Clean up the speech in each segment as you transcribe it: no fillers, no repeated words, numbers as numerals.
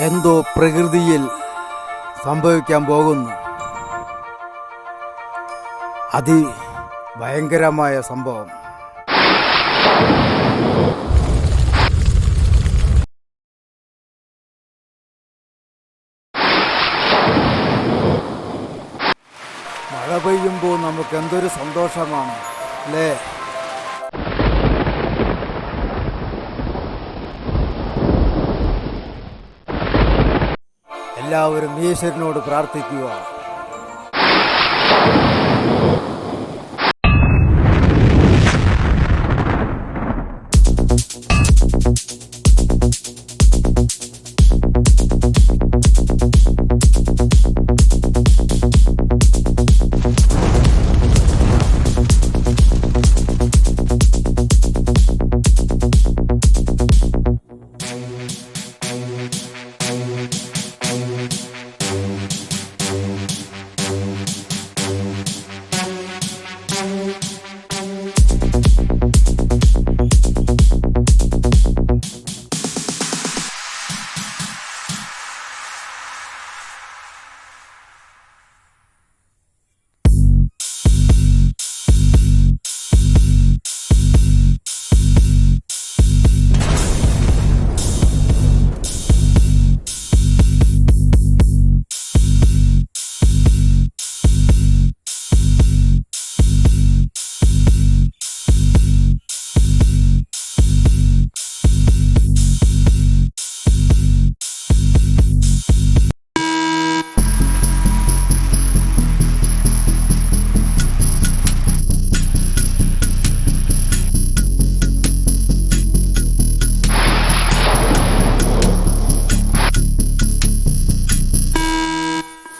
എന്തോ പ്രകൃതിയിൽ സംഭവിക്കാൻ പോകുന്നു. അതിഭയങ്കരമായ സംഭവം. മഴ പെയ്യുമ്പോൾ നമുക്ക് എന്തൊരു സന്തോഷമാണ് അല്ലേ? എല്ലാവരും ഈശ്വരനോട് പ്രാർത്ഥിക്കുക.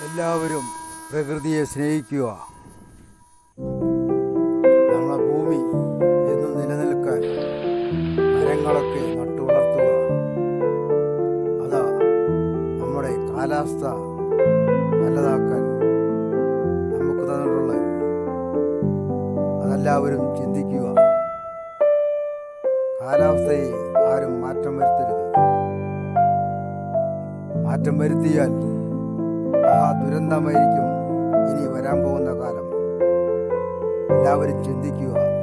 എല്ലാവരും പ്രകൃതിയെ സ്നേഹിക്കുക. നമ്മുടെ ഭൂമി എന്നും നിലനിൽക്കാൻ മരങ്ങളൊക്കെ നട്ടു വളർത്തുക. അതാ നമ്മുടെ കാലാവസ്ഥ നല്ലതാക്കാൻ നമുക്ക് തന്നിട്ടുള്ളത്. അതെല്ലാവരും ചിന്തിക്കുക. കാലാവസ്ഥയെ ആരും മാറ്റം വരുത്തരുത്. മാറ്റം വരുത്തിയാൽ ആ ദുരന്തമായിരിക്കും ഇനി വരാൻ പോകുന്ന കാലം. എല്ലാവരും ചിന്തിക്കുക.